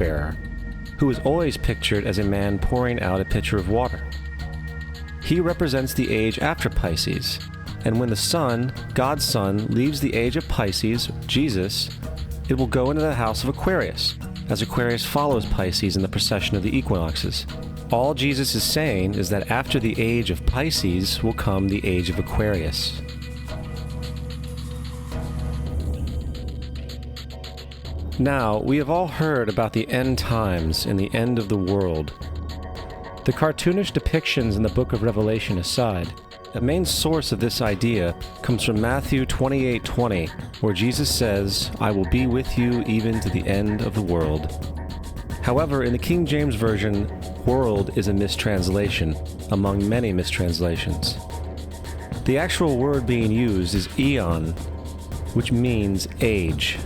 torchbearer, who is always pictured as a man pouring out a pitcher of water. He represents the age after Pisces, and when the sun, God's Son, leaves the age of Pisces, Jesus, it will go into the house of Aquarius, as Aquarius follows Pisces in the precession of the equinoxes. All Jesus is saying is that after the age of Pisces will come the age of Aquarius. Now, we have all heard about the end times and the end of the world. The cartoonish depictions in the book of Revelation aside, a main source of this idea comes from Matthew 28:20, where Jesus says, "I will be with you even to the end of the world." However, in the King James Version, world is a mistranslation, among many mistranslations. The actual word being used is eon, which means age.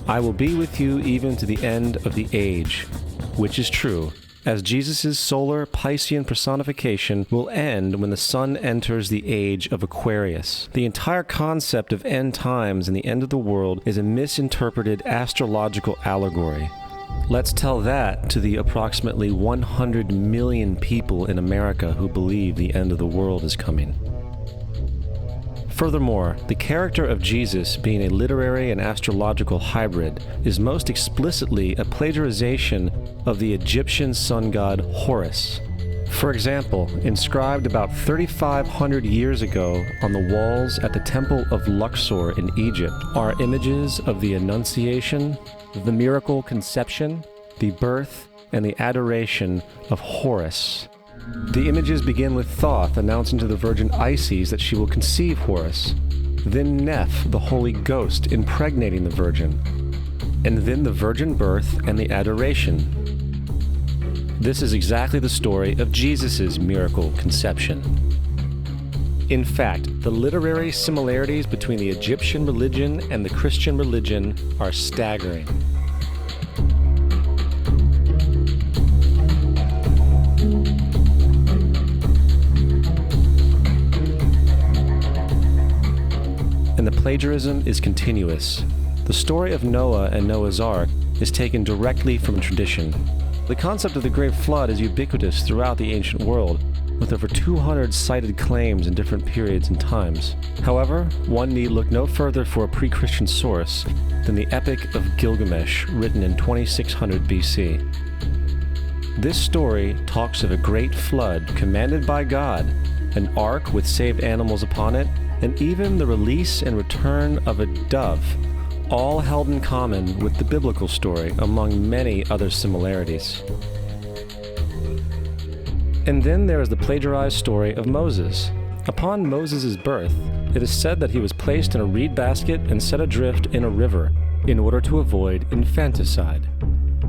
I will be with you even to the end of the age, which is true, as Jesus' solar Piscean personification will end when the sun enters the age of Aquarius. The entire concept of end times and the end of the world is a misinterpreted astrological allegory. Let's tell that to the approximately 100 million people in America who believe the end of the world is coming. Furthermore, the character of Jesus being a literary and astrological hybrid is most explicitly a plagiarization of the Egyptian sun god Horus. For example, inscribed about 3,500 years ago on the walls at the Temple of Luxor in Egypt are images of the Annunciation, the miracle conception, the birth, and the adoration of Horus. The images begin with Thoth announcing to the Virgin Isis that she will conceive Horus, then Neph, the Holy Ghost, impregnating the Virgin, and then the virgin birth and the adoration. This is exactly the story of Jesus' miracle conception. In fact, the literary similarities between the Egyptian religion and the Christian religion are staggering. And the plagiarism is continuous. The story of Noah and Noah's Ark is taken directly from tradition. The concept of the Great Flood is ubiquitous throughout the ancient world, with over 200 cited claims in different periods and times. However, one need look no further for a pre-Christian source than the Epic of Gilgamesh, written in 2600 BC. This story talks of a great flood commanded by God, an ark with saved animals upon it, and even the release and return of a dove, all held in common with the biblical story among many other similarities. And then there is the plagiarized story of Moses. Upon Moses' birth, it is said that he was placed in a reed basket and set adrift in a river in order to avoid infanticide.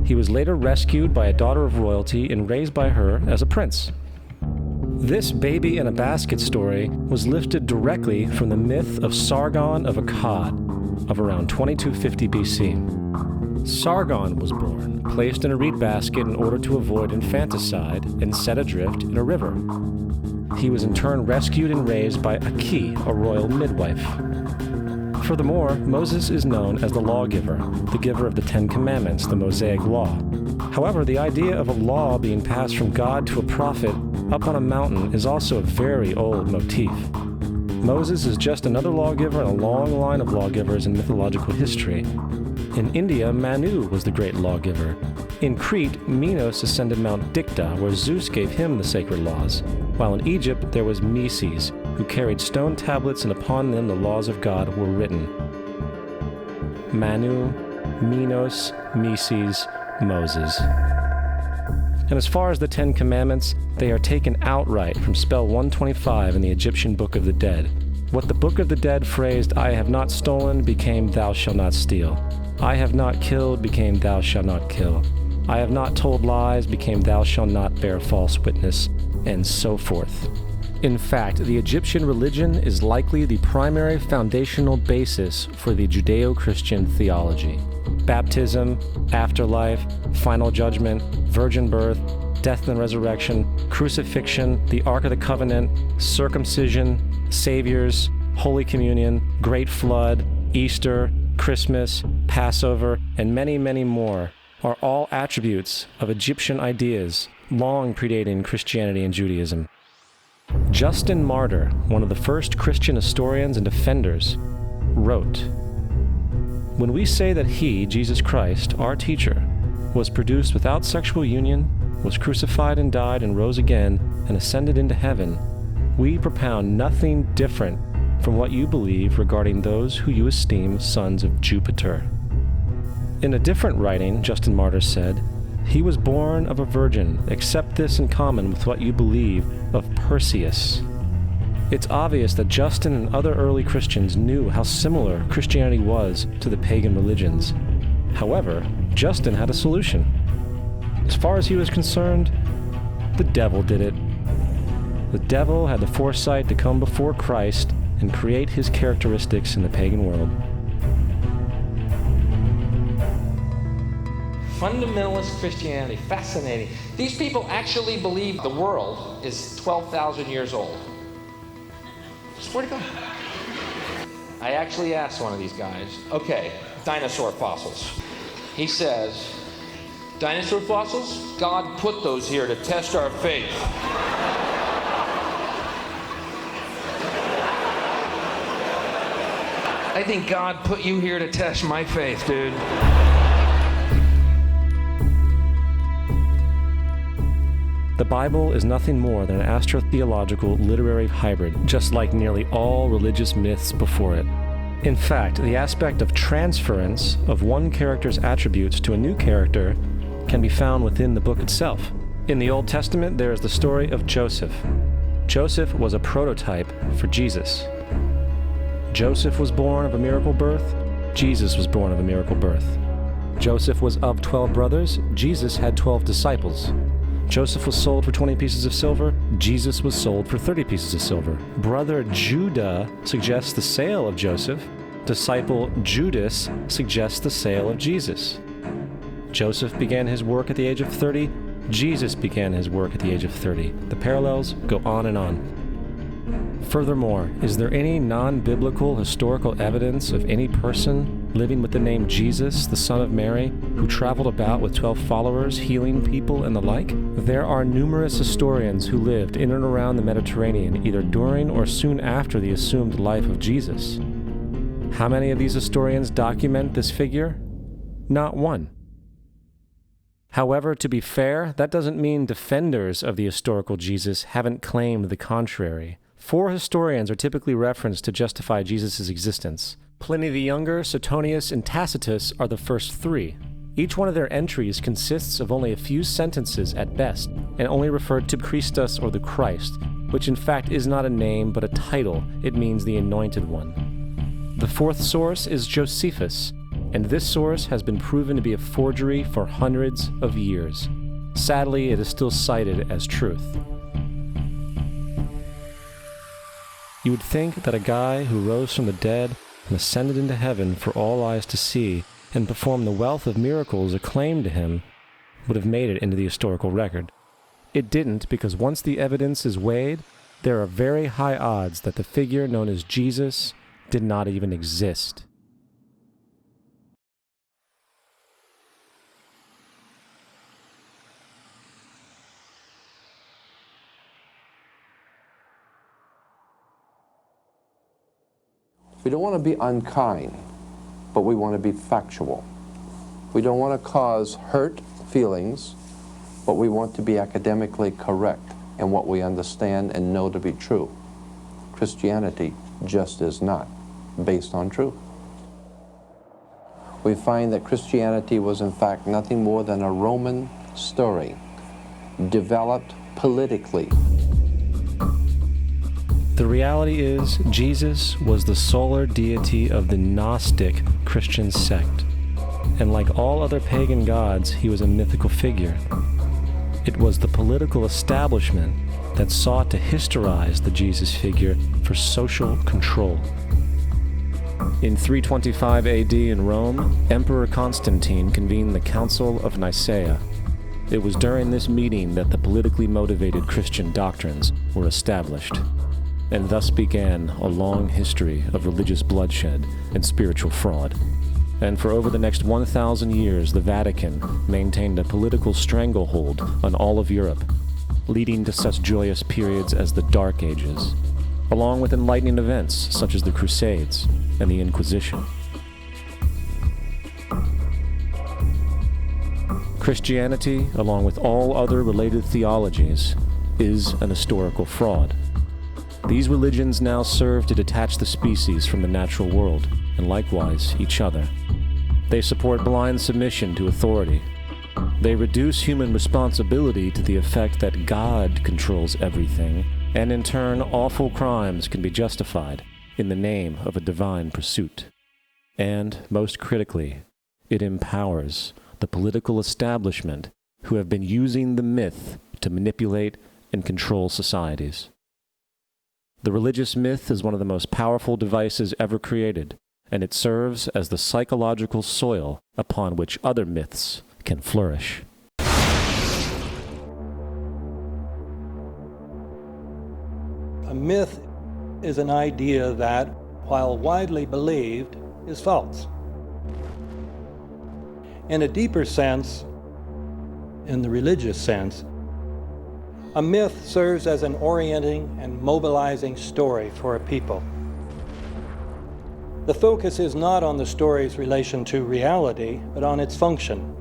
He was later rescued by a daughter of royalty and raised by her as a prince. This baby in a basket story was lifted directly from the myth of Sargon of Akkad of around 2250 BC. Sargon was born, placed in a reed basket in order to avoid infanticide, and set adrift in a river. He was in turn rescued and raised by Aki, a royal midwife. Furthermore, Moses is known as the lawgiver, the giver of the Ten Commandments, the Mosaic Law. However, the idea of a law being passed from God to a prophet up on a mountain is also a very old motif. Moses is just another lawgiver in a long line of lawgivers in mythological history. In India, Manu was the great lawgiver. In Crete, Minos ascended Mount Dicta, where Zeus gave him the sacred laws, while in Egypt there was Meses, who carried stone tablets and upon them the laws of God were written. Manu, Minos, Meses, Moses. And as far as the Ten Commandments, they are taken outright from spell 125 in the Egyptian Book of the Dead. What the Book of the Dead phrased, "I have not stolen," became "Thou shalt not steal." "I have not killed," became "Thou shalt not kill." "I have not told lies," became "Thou shalt not bear false witness," and so forth. In fact, the Egyptian religion is likely the primary foundational basis for the Judeo-Christian theology. Baptism, afterlife, final judgment, virgin birth, death and resurrection, crucifixion, the Ark of the Covenant, circumcision, saviors, Holy Communion, Great Flood, Easter, Christmas, Passover, and many, many more are all attributes of Egyptian ideas long predating Christianity and Judaism. Justin Martyr, one of the first Christian historians and defenders, wrote, "When we say that he, Jesus Christ, our teacher, was produced without sexual union, was crucified and died and rose again and ascended into heaven, we propound nothing different from what you believe regarding those who you esteem sons of Jupiter." In a different writing, Justin Martyr said, "He was born of a virgin, except this in common with what you believe of Perseus." It's obvious that Justin and other early Christians knew how similar Christianity was to the pagan religions. However, Justin had a solution. As far as he was concerned, the devil did it. The devil had the foresight to come before Christ and create his characteristics in the pagan world. Fundamentalist Christianity, fascinating. These people actually believe the world is 12,000 years old. Swear to God. I actually asked one of these guys, okay, dinosaur fossils. He says, dinosaur fossils? God put those here to test our faith. I think God put you here to test my faith, dude. The Bible is nothing more than an astrotheological literary hybrid, just like nearly all religious myths before it. In fact, the aspect of transference of one character's attributes to a new character can be found within the book itself. In the Old Testament, there is the story of Joseph. Joseph was a prototype for Jesus. Joseph was born of a miracle birth. Jesus was born of a miracle birth. Joseph was of 12 brothers. Jesus had 12 disciples. Joseph was sold for 20 pieces of silver. Jesus was sold for 30 pieces of silver. Brother Judah suggests the sale of Joseph. Disciple Judas suggests the sale of Jesus. Joseph began his work at the age of 30. Jesus began his work at the age of 30. The parallels go on and on. Furthermore, is there any non-biblical historical evidence of any person living with the name Jesus, the son of Mary, who traveled about with 12 followers, healing people and the like? There are numerous historians who lived in and around the Mediterranean, either during or soon after the assumed life of Jesus. How many of these historians document this figure? Not one. However, to be fair, that doesn't mean defenders of the historical Jesus haven't claimed the contrary. 4 historians are typically referenced to justify Jesus' existence. Pliny the Younger, Suetonius, and Tacitus are the first 3. Each one of their entries consists of only a few sentences at best, and only refer to Christus or the Christ, which in fact is not a name but a title. It means the Anointed One. The 4th source is Josephus, and this source has been proven to be a forgery for hundreds of years. Sadly, it is still cited as truth. You would think that a guy who rose from the dead and ascended into heaven for all eyes to see and performed the wealth of miracles acclaimed to him would have made it into the historical record. It didn't, because once the evidence is weighed, there are very high odds that the figure known as Jesus did not even exist. We don't want to be unkind, but we want to be factual. We don't want to cause hurt feelings, but we want to be academically correct in what we understand and know to be true. Christianity just is not based on truth. We find that Christianity was in fact nothing more than a Roman story, developed politically. The reality is, Jesus was the solar deity of the Gnostic Christian sect, and like all other pagan gods, he was a mythical figure. It was the political establishment that sought to historize the Jesus figure for social control. In 325 AD in Rome, Emperor Constantine convened the Council of Nicaea. It was during this meeting that the politically motivated Christian doctrines were established, and thus began a long history of religious bloodshed and spiritual fraud. and for over the next 1,000 years, the Vatican maintained a political stranglehold on all of Europe, leading to such joyous periods as the Dark Ages, along with enlightening events such as the Crusades and the Inquisition. Christianity, along with all other related theologies, is an historical fraud. These religions now serve to detach the species from the natural world, and likewise each other. They support blind submission to authority. They reduce human responsibility to the effect that God controls everything, and in turn awful crimes can be justified in the name of a divine pursuit. And, most critically, it empowers the political establishment who have been using the myth to manipulate and control societies. The religious myth is one of the most powerful devices ever created, and it serves as the psychological soil upon which other myths can flourish. A myth is an idea that, while widely believed, is false. In a deeper sense, in the religious sense, a myth serves as an orienting and mobilizing story for a people. The focus is not on the story's relation to reality, but on its function.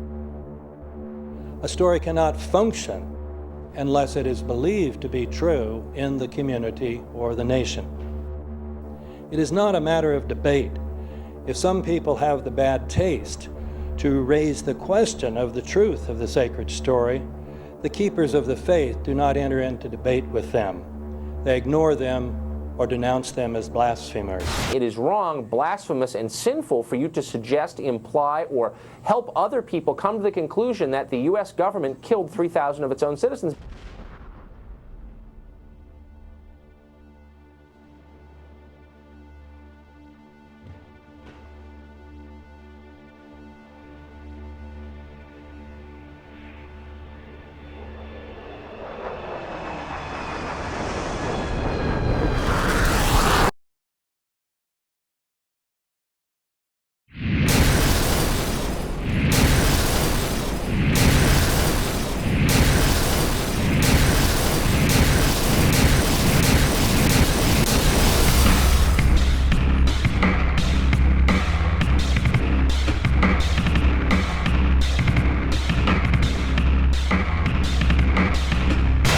A story cannot function unless it is believed to be true in the community or the nation. It is not a matter of debate. If some people have the bad taste to raise the question of the truth of the sacred story, the keepers of the faith do not enter into debate with them. They ignore them or denounce them as blasphemers. It is wrong, blasphemous, and sinful for you to suggest, imply, or help other people come to the conclusion that the U.S. government killed 3,000 of its own citizens.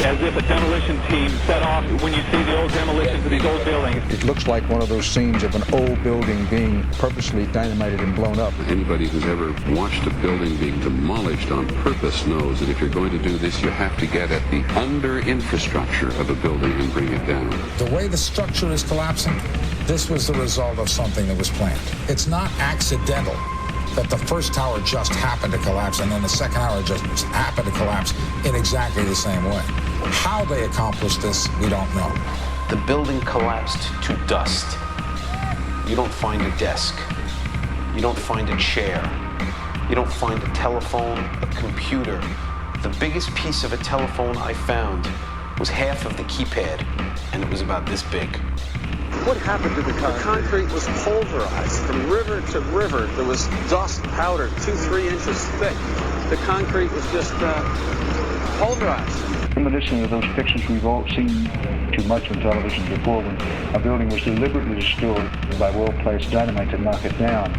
As if a demolition team set off when you see the old demolitions of these old buildings. It looks like one of those scenes of an old building being purposely dynamited and blown up. Anybody who's ever watched a building being demolished on purpose knows that if you're going to do this, you have to get at the under-infrastructure of a building and bring it down. The way the structure is collapsing, this was the result of something that was planned. It's not accidental that the first tower just happened to collapse and then the second tower just happened to collapse in exactly the same way. How they accomplished this, we don't know. The building collapsed to dust. You don't find a desk. You don't find a chair. You don't find a telephone, a computer. The biggest piece of a telephone I found was half of the keypad, and it was about this big. What happened to the concrete? The concrete was pulverized from river to river. There was dust powder 2-3 inches thick. The concrete was just pulverized. Reminiscent of those pictures we've all seen too much on television before, when a building was deliberately destroyed by well-placed dynamite to knock it down.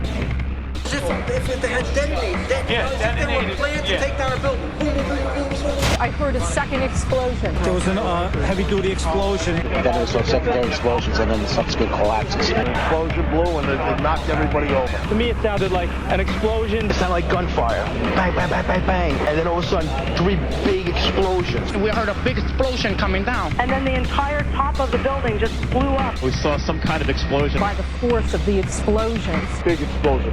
If they had detonated, planned to take down a building. Boom, boom, boom, boom, boom. I heard a second explosion. There was a heavy-duty explosion. Then there was secondary explosions and then subsequent collapses. An explosion blew and it knocked everybody over. To me, it sounded like an explosion. It sounded like gunfire. Bang, bang, bang, bang, bang. And then all of a sudden, 3 big explosions. We heard a big explosion coming down. And then the entire top of the building just blew up. We saw some kind of explosion. By the force of the explosions. Big explosion.